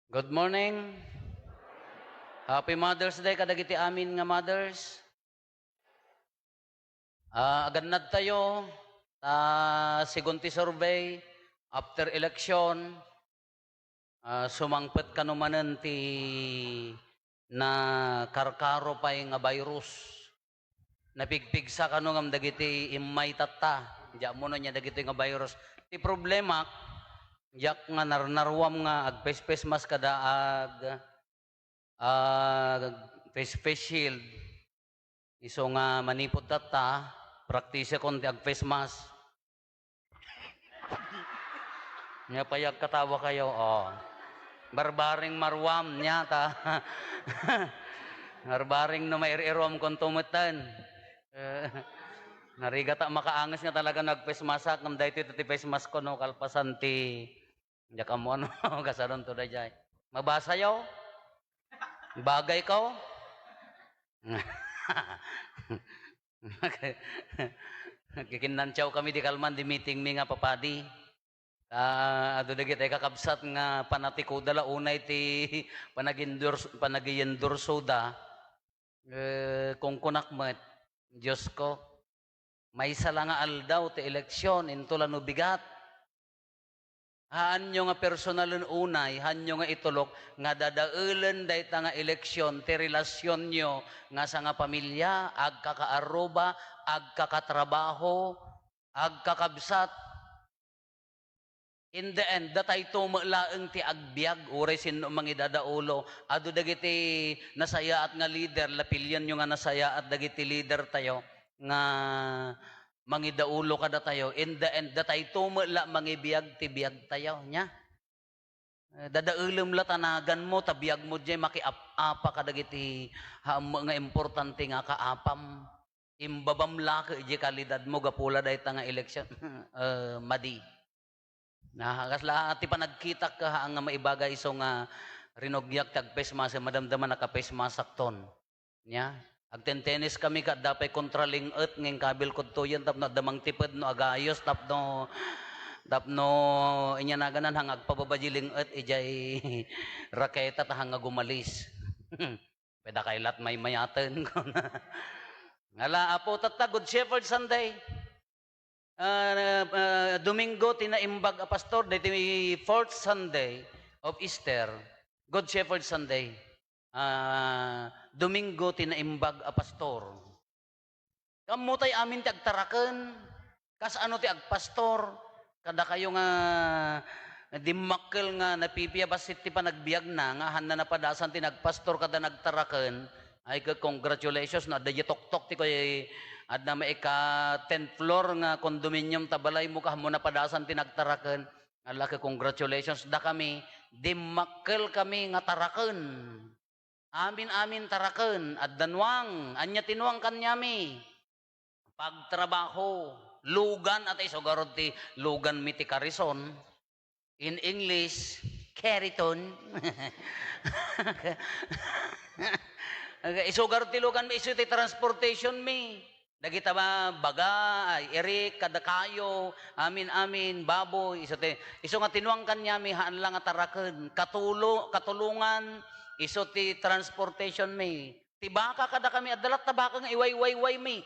Good morning. Happy Mother's Day kadagiti amin nga mothers. Agannad tayo sigunti survey after election sumangpet kanumanen ti na karkaro pay nga virus. Napigpigsa kanu ngam dagiti immay tatta. Diya mo nya dagiti nga virus. Ti problema yak nga narnarwam nga agpespes mas kada face shield. Iso nga manipod tata, praktise kon ti ag face mask. Nya payag katawa kayo, barbaring marwam nya ta. Barbaring no mairirom kon tumutan. Narigata makaangas nga talaga nag-face mask ngam daytoy ti face mask ko no kalpasan ti yak amo ano kasaron to dayjay. Mabasa yaw? Bagay ko? Kikinantyaw kami di kalman di meeting mi nga papadi. Ado dagiti kakabsat nga panatiko dala unay ti panagiyendorso da. Kung kunakmet, Diyos ko, may sala nga aldaw ti eleksyon intulan no bigat. Haan nyo nga personalon unay, haan nyo nga itulok, nga dadaulan dayta nga eleksyon, ti relasyon nyo, nga sa nga pamilya, ag kakaaruba, ag kakatrabaho, ag kakabsat. In the end, datay tumalaeng ti agbyag, uray sino mangidadaulo, ado dagiti nasaya at nga leader, lapilyan nyo nga nasaya at dagiti leader tayo, nga mangidaulo kada tayo, in the end, datay tumala mangibiyag ti biyag tayo, nya. Dadaulam la tanagan mo, tabiyag mo dyan, makiapa kadagiti nga importante nga kaapam. Imbabam la ka iji kalidad mo, gapula dahi nga eleksyon. Madi. Kasla ati pa nagkita ka nga maibagay iso nga rinogyak tag pesmasa, madamdaman naka pesmasak ton. Nya. Agtentenis kami ka dapay kontraling ngeng kabil ko to yan tapno damang tipid no agayos tapno inya na ganan hangag pababajiling ijay raketa ta hangag gumalis. Peda kailat may mayaten ko na. Ngala apo tata Good Shepherd Sunday. Domingo tinaimbag a pastor dati fourth Sunday of Easter. Good Shepherd Sunday. Domingo tinaimbag a pastor. Kamutay amin ti agtaraken. Kas ano ti agpastor. Kada kayo nga dimmakkel nga napipiyabasit ti panagbiag nga handa na padasan ti nagpastor kada nagtaraken. Ay congratulations na adda tok-tok ti koy adda maika 10th floor nga condominium tabalay mo kahmo na padasan ti nagtaraken. Ala congratulations da kami dimmakkel kami nga taraken. Amin taraken at danwang anya tinuang kanyami pagtrabaho lugan at isogarod ti lugan mi ti Carison in English Keriton. Isugarod ti lugan mi isu ti transportation mi dagita ba baga Eric kada kayo amin baboy iso nga tinuang kanyami haan lang nga taraken katulungan iso ti transportation mi. Ti baka kada kami adalat ta baka nga iway mi.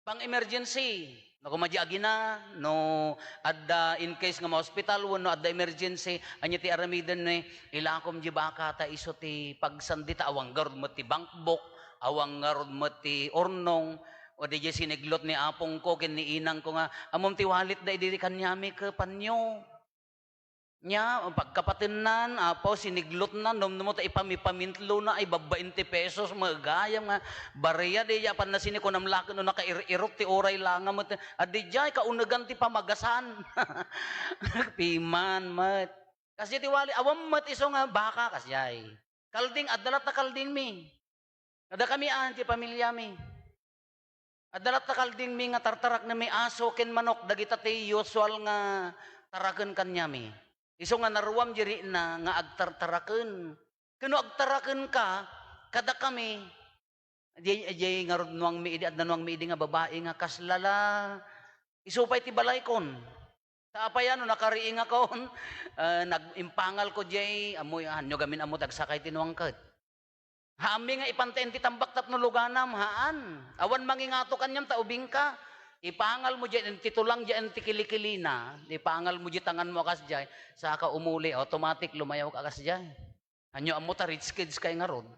Pang emergency. No kumadya agina no adda in case nga ma-hospital no adda emergency anya ti aramiden ni ilakom di baka ta iso ti pagsandita awang garod mo ti bankbok, awang garod mo ti ornong o di siniglot ni apong ko ken ni inang ko nga amom ti walit da diri kanyami ke panyo. Nya, pagkapatinnan, apo, siniglot na, mo ta ipamipamintlo na, ay baba 20 pesos, magayam nga, bariya, di yapan na sinikunam laki no, nakairok ti oray lang, at di jay, kaunagan ti pamagasan. Piman, mat. Kasi ti wali, awam mat iso nga, baka, kasyay. Kalding, adalat na kalding mi. Ada kami ti pamilya mi. Adalat na kalding mi, nga tartarak na may aso, ken manok, dagita ti usual nga, taraken kanya mi. Iso nga naruwam diri na nga agtartaraken. Kuno agtaraken ka, kada kami, di nga nuang miidi at nanuang miidi nga babae nga kaslala. Iso pa'y ti balaykon. Sa apayan, no, nakariing ako, nag-impangal ko jay, amoy, hanyo gamin amo, tagsakay tinuangkad. Hami nga ipantayin ti tambak tapno luganam, haan. Awan mangingato kanyam, taubing ka. Ipangal mo dyan, titulang dyan, tikilikilina. Ipangal mo dyan, tangan mo akas dyan. Saka umuli, automatic lumayaw ka akas dyan. Hanyo amo ta, rich kids kay nga rod.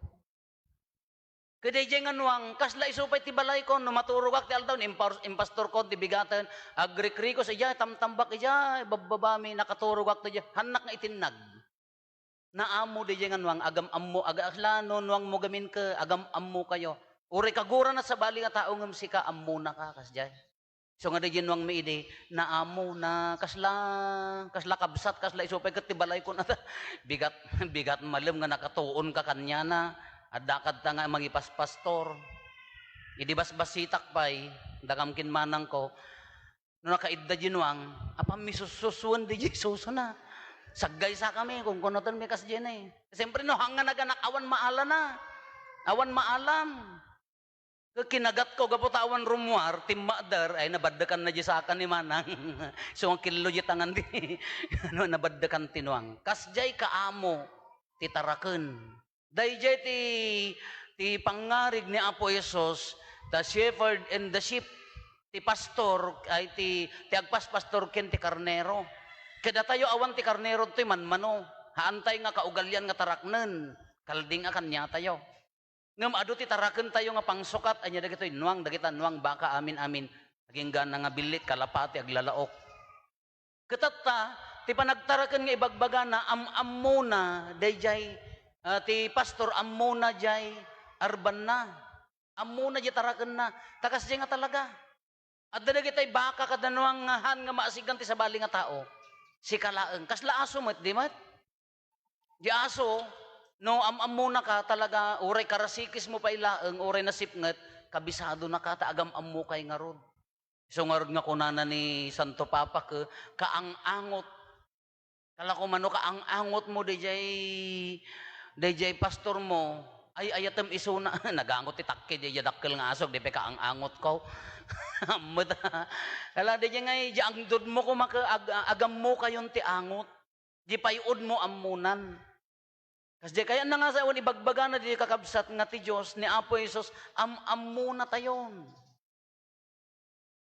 Kaday dyan nga nuwang, kasla isupay ti balay ko, no maturugak ti aldaw, impastor ko, ti bigatan, agrikriko sa dyan, tamtambak dyan, babami, nakaturugak ti dyan, hanak nga itinag. Naamo di dyan nga nuwang, agam ammo, agaslano, nuwang mo gamin ka, agam ammo kayo. Uri kagura na sa bali nga tao ngam sika, ammo na ka, kas dyan. So nga di dyan nuwang may ide, naamo na kasla kabsat, kasla isupay ka ti balay ko na, bigat malim nga nakatuon ka kanya na, adakad ta nga magipaspastor. Idibas-basitak pa'y, dagamkin manang ko, no nakaidda ginuang, apa mi sususuan di Jesus na. Saggay sa kami, kung kunotan may kas dyan eh. Siyempre no, hanga naganak, awan maala na. Awan maalam. Kinagat ko, gaputawan rumuar, timmadar, ay nabaddakan na dyan sa akan ni manang. So ang kilo dyan tangan di, nabaddakan tinuang. Kas dyan kaamo, titaraken. Dayjay ti pangarig ni Apo Jesus, the shepherd and the sheep, ti pastor, ay ti agpas-pastor ken ti karnero. Kada tayo awan ti karnero ti manmano, haantay nga kaugalyan nga taraknen, kalding akan niya tayo. Ngam adu ti taraken tayo nga pangsukat, anya dagitoy nuang, dagita nuang baka amin-amin, naging gana nga bilit, kalapati, aglalaok. Katatta, ti panagtaraken nga ibagbaga na am-ammo na, dayjay, ti pastor ammo na jay arban na. Ammo na jay taraken na. Takas jay nga talaga. At dala kitay baka kadanuang han nga maasigan ti sabali nga tao. Si kalaeng. Kasla aso mat, di mat? Di aso, no ammo na ka talaga, uray karasikis mo pa ilaeng, uray nasipnget, kabisado na ka, taagam ammo kay nga rod. So nga rod nga kunana ni Santo Papa ke, kaang-angot. Kala ko mano kaang-angot mo di jay pastor mo, ay ayatem isuna, nagangot itakke, di dakkel nga asog, di pa kaang-angot ko. Kala di jay ngay, di ang dud mo ko agam mo kayon ti angot, di payod mo amunan. Kasi kaya na nga sa iwan, ibagbaga na di kakabsat nga ti Diyos, ni Apo Jesus, am-ammo na tayon.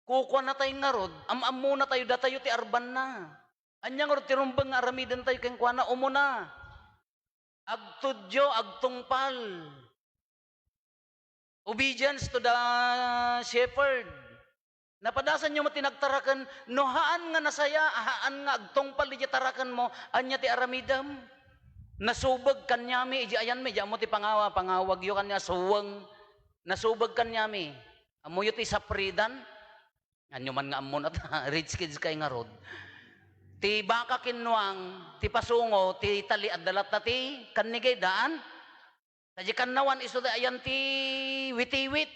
Kukuha na tayo nga rod, am-ammo na tayo, datayo ti arban na. Anyang rod, tirumbang nga aramidan tayo, kaya kuha na, umuna. Agtudyo, agtungpal. Obedience to the shepherd. Napadasan nyo matinagtarakan, no haan nga nasaya, haan nga agtungpal, di tarakan mo, anya ti aramidam. Nasubag kanyami, iji ayan mi, mo ti pangawag yo kanya, suwang, nasubag kanyami. Amuyo ti sapridan, anyo man nga amon at rich kids kay nga rod. Ti baka kinuang, ti pasungo, ti tali at dalat na ti kanigay daan. Tadi kanawan iso da ayan ti witiwit.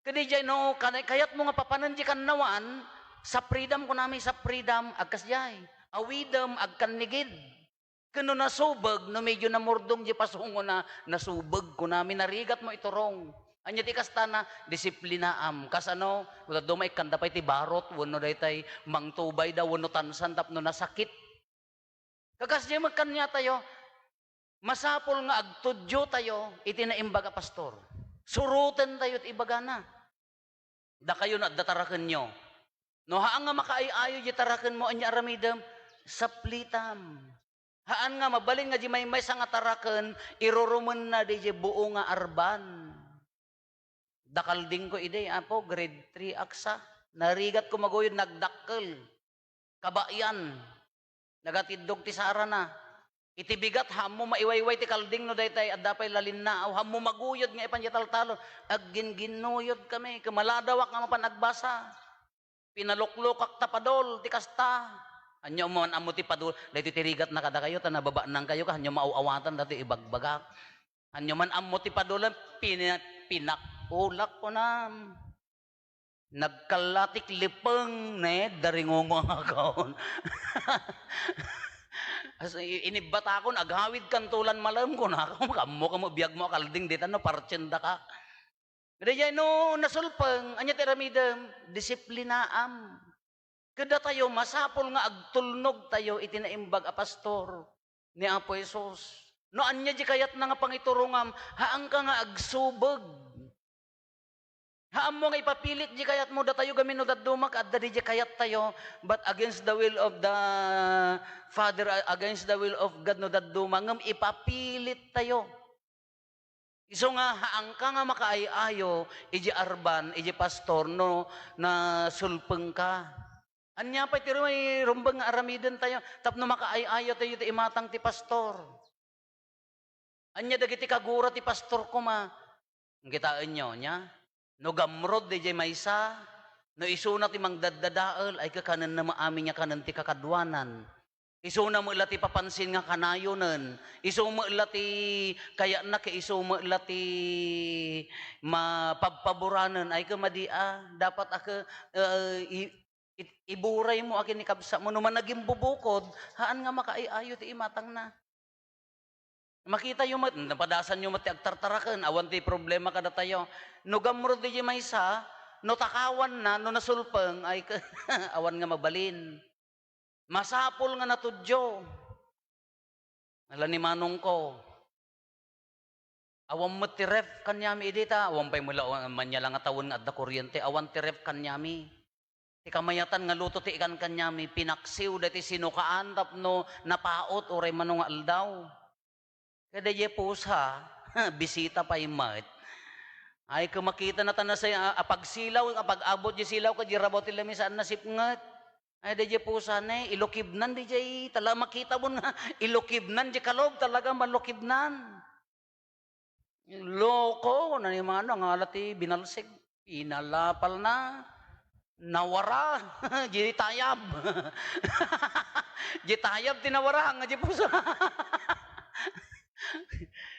Kadi jay no, kayat mo nga papanan di kanawan, sa freedom ko namin, sa freedom, agkas jay. Awidam, agkanigid. Kano nasubag, no medyo namurdong di pasungo na nasubag ko namin, narigat mo iturong. Anya ti kasta na disiplinaam. Kas ano, dumay kanda pa ti barot, wano daytay mangtubay da, wano tansan tapno nasakit. Kagas di magkanya tayo, masapol nga agtudyo tayo, iti naimbaga pastor. Suruten tayo at ibaga na. Da kayo na dataraken nyo. No haan nga makaayayo di taraken mo, anya aramidam, saplitam. Haan nga mabalin nga di may nga taraken, iruruman na di buo nga arban. Dakalding ko ide, apo, grade 3 aksa. Narigat ko maguyod, nagdakkel. Kabayan. Nagatidog ti sara na. Itibigat, hamo maiwayway ti kalding no daytay, at dapay lalin na. O hamo maguyod nga ipanjatal-talo. Agginginuyod kami. Kamaladawak nga mapanagbasa. Pinaluklukak tapadol, ti kasta. Anyo man amo ti padul. Dayto tirigat na kada kayo, tanababa nang kayo, kanyo mauawatan dati ibagbagak. Anyo man amo ti padul, pinakulak ko na. Nagkalatik lipeng, daringongo nga kaon. Inibata ko, naghawid kantulan malam ko na ako, kamo ka mo, biyag mo, kalding dito, partsenda ka. Kaya no, nasulpang, anya tiramidam, disiplinaam. Kada tayo, masapol nga agtulnog tayo, itinaimbag a pastor ni Apo Isos. No, anya di kayat na nga pangiturungam, haang ka nga agsubag. Haam mo nga ipapilit di kayat mo, da tayo gamin no dadumak, at da di kayat tayo, but against the will of the Father, against the will of God no dadumak, ngam ipapilit tayo. Iso nga, haang ka nga makaayayo, iji arban, iji pastor, no, na sulpeng ka. Anya pa tiro may rumbang nga aramidan tayo, tapno makaayayo tayo ti imatang ti pastor. Anya dagiti kagura ti pastor ko ma. Kitaan nyo nya, no gamrod di jay maysa, no isuna ti mangdaddadaal, ay kakanan na maamin niya kanan ti kakadwanan. Isuna mo ila ti papansin nga kanayonan. Isu mo ila ti kaya na kay isu mo ila ti mapabpaburanan ay kamadia. Dapat ako iburay mo akin ni kabsa mo naman naging bubukod, haan nga makaayayo ti imatang na. Makita yung napadasan yung mati agtartarakan, awan ti problema kada tayo. No gamro di maysa, no takawan na, no nasulpeng, ay awan nga mabalin. Masapol nga natudyo. Alam ni manong ko, awan mo ti ref kanyami edita, awan pa'y mula man niya lang nga tawon nga adda kuryente, awan ti ref kanyami. Ti kamayatan nga luto ti ikan kanyami, pinaksiw dati sinukaan tapno napaot oray manong aldaw. Kada ye pusa, bisita pa imat. Ay kumakita na tanan sa pagsilaw, pag-abot di silaw ka di rabot ti lamisaan na sipngat. Ay di je pusa ne, ilukibnan di je, tala makita mo nga, ilukibnan di kalog, talaga malukibnan. Loko, na yung mga ano, nga alati binalsig, inalapal na. Nawara, jiri tayab. Jiri tayab, tinawara, nga jiri puso.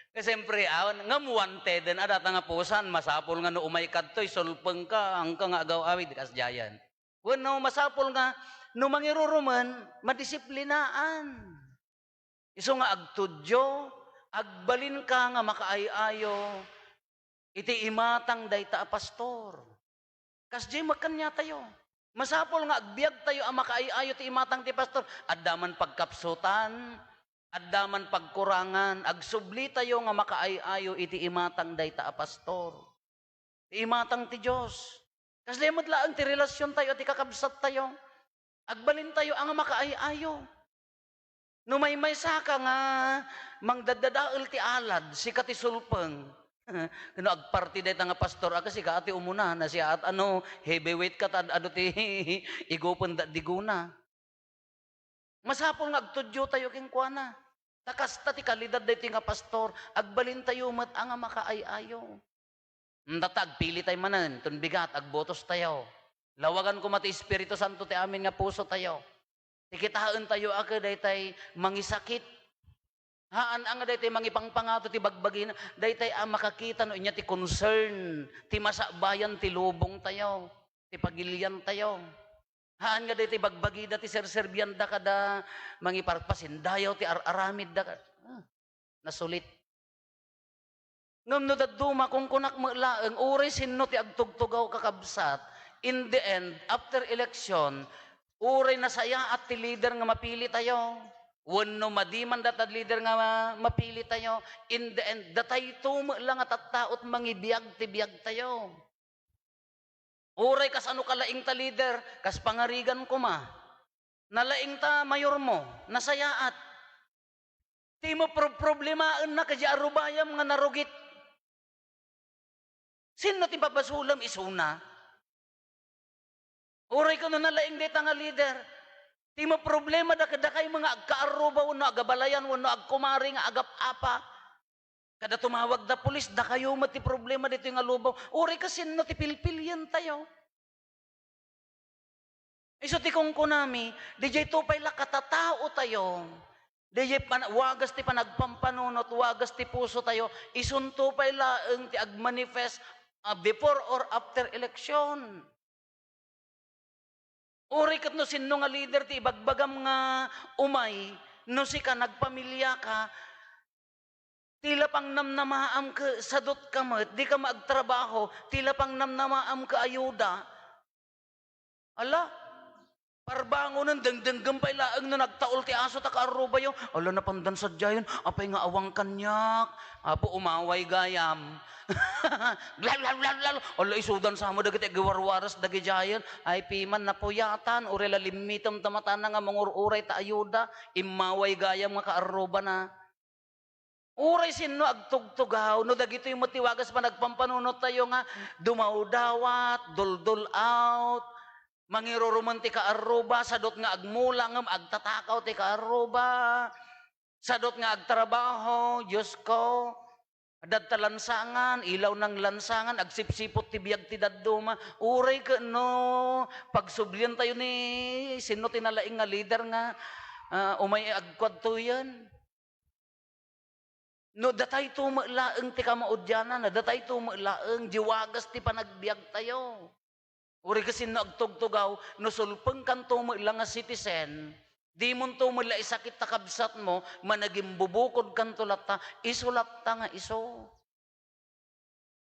Kasi siyempre, nga wanted, din adat nga pusan, masapol nga no umay kadtoy, sulpeng ka, ang ka nga agaw awid, kas jayan. Bueno, masapol nga, no mangiruruman, madisiplinaan. Iso nga agtudyo, agbalin ka nga makaayayo, iti imatang dayta a pastor. Kas di magkanya tayo. Masapol nga agbiag tayo ang makaayayo ti imatang ti pastor. Addaman pagkapsutan, addaman pagkurangan, agsubli tayo nga makaayayo iti imatang dayta a pastor. Ti imatang ti Diyos. Kas di madlaan ti relasyon tayo, ti kakabsat tayo. Agbalin tayo ang makaayayo. No may saka nga mangdadadaal ti alad, si kati sulpeng. Kano agparti dayta nga pastor aga si kaati umuna na siya at ano heavyweight ka tad ado ti igopon da diguna. Masapol nga agtudyo tayo king kuana. Takasta ti kalidad dayti nga pastor, agbalin tayo met ang makaayayo. Tatag pili tayo manen, tun bigat agbotos tayo. Lawagan ko mati Espiritu Santo ti amin nga puso tayo. Tikitaan tayo aga daytay mangisakit. Haan ang daytay mangipangpangato ti bagbagin, daytay ang makakita no inya ti concern, ti masabayan ti lubong tayo, ti pagilian tayo. Haan nga daytay bagbagi da ti serserbian da kada mangiparpasin, dayaw ti aramid da nasulit. Ngam no daduma kung kunak mo laeng uri sinno ti agtugtugaw kakabsat, in the end, after election, uri nasaya at ti leader nga mapili tayo. Wano madiman datad leader nga mapili tayo, in the end, datay tumo lang at taot mangibiyag ti biyag tayo. Uray kas ano kalaing ta leader, kas pangarigan ko ma. Nalaing ta mayor mo, nasayaat. Ti mo problemaan na kaya arubayam nga narugit. Sino ti babasulam isuna? Uray ka no nalaing deta nga leader, ti mo problema da kay mga agkaarubaw no agabalayan no agkumari nga agap-apa. Kada tumawag da pulis da kayo mati problema dito nga lubaw. Uri kasi no ti pilpilyan tayo. Iso ti kung kunami, DJ tupay la katatao tayo. DJ wagas ti panagpampanunot, wagas ti puso tayo. Isunto pay laeng ti agmanifest before or after election. Uri kat no sinno nga leader ti ibagbagam nga umay, no si ka nagpamilya ka, tila pang namnamaam ka sadot ka met, di ka maagtrabaho, tila pang namnamaam ka ayuda. Ala, Parbango ng dengdenggam pa ilaang na nagtaol ti aso ta kaaruba yo. Ala na pandan sa jayon, apay nga awang kanyak. Apo umaway gayam. Lal. Ala isudan sa mo dagiti gawarwaras dagi jayon. Ay piman na puyatan, urela limitam tamatan nga mangururay ta ayuda. Imaway gayam nga kaaruba na. Uray sino agtugtugaw, no dagito yung matiwagas pa nagpampanunot tayo nga, dumawdawat, duldul out, mangiruruman ti kaaruba, sadot nga agmula ngam, agtatakaw ti kaaruba, sadot nga agtrabaho, Diyos ko, dadta lansangan, ilaw ng lansangan, agsipsipot ti biyag ti dadduma, uray ka no, pagsublian tayo ni, sino tinalaing nga leader nga, umay agkwad to yan. No, datay tumalaeng ti kamaudyanan, na datay tumalaeng jiwagas ti panagbiag tayo. Uri kasi no agtugtugaw, no sulpeng kan tumala nga citizen, di mo tumala isakit ta kabsat mo, managing bubukod kan tulata, isulat ta nga iso.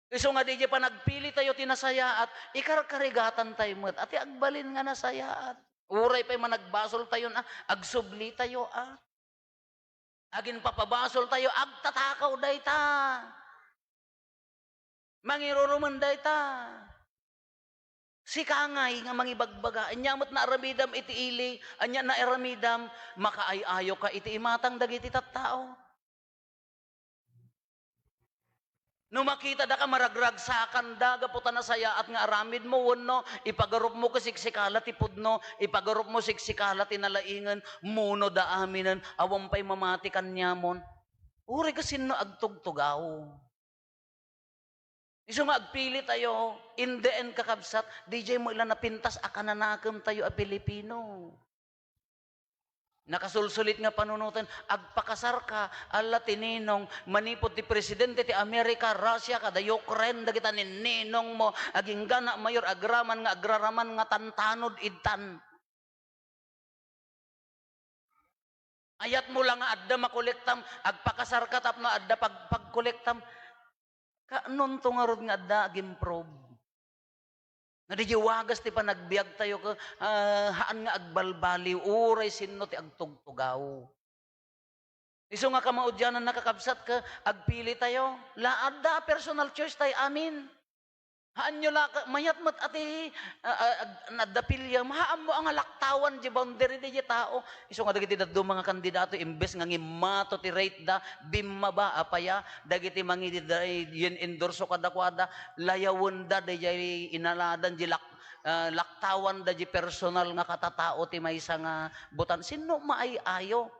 Iso nga di pa nagpili tayo tinasaya at ikarkarigatan tayo mo, at agbalin nga nasaya at uray pa'y managbasol tayo na, agsubli tayo at. Agin papabasol tayo, agtatakaw dayta. Mangiruruman dayta. Si kangay nga mangibagbaga, anyamot na aramidam iti ili, anya na aramidam, makaayayo ka iti imatang dagiti tattao. No makita da ka maragragsakan da, gaputan na saya at nga aramid mo, no, ipagarup mo ka siksikala ti pudno, ipagarup mo siksikala ti nalaingan, muno da aminan, awang pa'y mamati kanyamon. Uri kasi no agtugtugaw. Iso nga agpili tayo, in the end kakabsat, DJ mo ilan napintas, akananakam tayo a Pilipino. Nakasulsulit nga panunutan, agpakasar ka, ala tininong, manipot ti presidente ti Amerika, Russia, kada Ukraine, dagita ni ninong mo, aging gana mayor, agraman nga, agraraman nga tantanod idtan. Ayat mo lang nga adda makolektam, agpakasar ka tap na adda pagkolektam, kaanon to nga rod nga adda agimprobe. Nadijiwagas ti panagbiag tayo ka, haan nga agbalbali, uray sino ti agtugtugaw. Iso nga kamaudyanan nakakabsat ka, agpili tayo, laada personal choice tayo, amin. Haan nyo la, mayat mat ati, nadapilya, mahaan mo ang alaktawan, di boundary di tao. Iso nga dagiti daddo mga kandidato, imbes nga ngimato ti rate da, bimma ba, apaya, dagiti mangi yin endorso kadakwada, layawon da, di inaladan, di laktawan da, di personal nga katatao, ti maysa nga butan. Sino maayayo?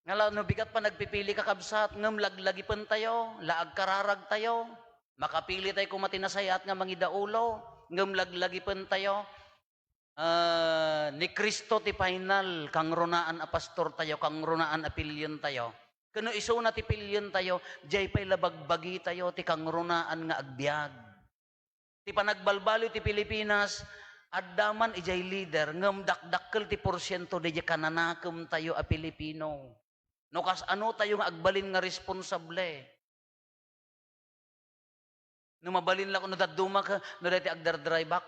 Ngala, no bigat pa nagpipili kakabsat, ngam laglagi pan tayo, laag kararag tayo, makapili tayo kung matinasayat nga mangidaulo, ngam laglagi pan tayo, ni Kristo ti final, kang runaan a pastor tayo, kang runaan a pilyon tayo. Kano iso na ti pilyon tayo, jay pa'y labagbagi tayo, ti kang runaan nga agbyag. Ti panagbalbalo ti Pilipinas, addaman ijay leader, ngam dakdakkel ti porsyento, di kananakem tayo a Pilipino. No kas ano tayo nga agbalin nga responsable. No mabalin lang ko, no daduma ka, no dati agdardry back,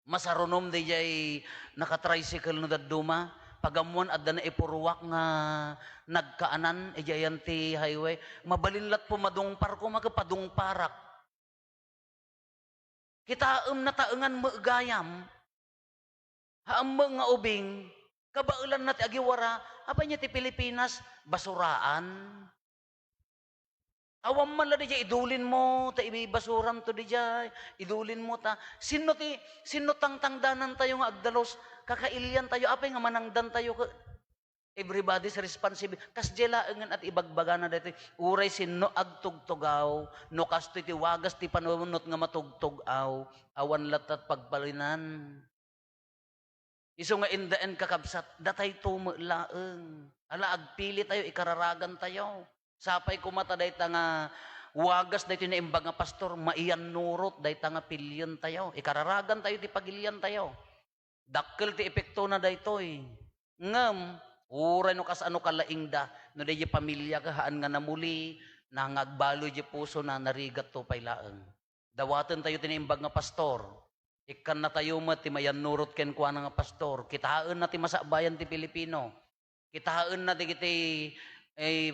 masarunom di jay nakatricycle no daduma, pagamuan adda na ipuruwak nga nagkaanan, ijayan ti highway, mabalin lat pumadungpar ko, magapadungparak. Kitaam na taengan maagayam, haam nga ubing, kabaulan na ti agiwara, apa niya ti Pilipinas, basuraan. Awam man la di idulin mo, ta ibibasuran to di idulin mo ta. Sino tangtangdanan tayo nga agdalos, kakailian tayo, apay nga manangdan tayo, everybody's responsible. Kas jelaengan at ibagbaga na dito, uray sino agtugtugaw, no kasto ti wagas ti panunot nga matugtugaw, awan latat pagpalinan. Iso nga in the end kakabsat, datay tumulaeng. Ala, agpili tayo, ikararagan tayo. Sapay kumata dayta nga wagas dayto na imbag nga pastor, maiyan nurot dayta nga pilyon tayo. Ikararagan tayo, ti pagilian tayo. Dakkel ti epekto na daytoy. Ngem, uray no kas ano kalaing da, no dayi pamilya ka haan nga namuli, nangagbalo di puso na narigat to pay laeng. Dawaten tayo tinimbag nga pastor. Ikan na tayo mo, ti mayan nurot ken kuha nga pastor. Kitahaan na ti masabayan ti Pilipino. Kitahaan na ti kiti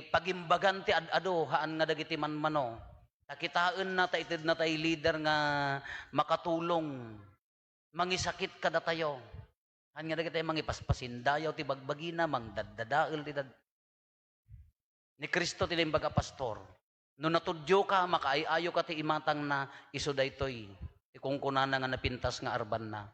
pagimbagan ti adado, haan nga dagiti manmano. Kitaan na ta itid na tayo leader nga makatulong. Mangisakit kada tayo. Han nga dagiti mangipaspasin dayaw ti bagbagina, mangdaddadael ti ni Kristo ti limbaga pastor. No natudyo ka, makaayayo ka ti imatang na iso daytoy. Kung kunana nga napintas nga arban na.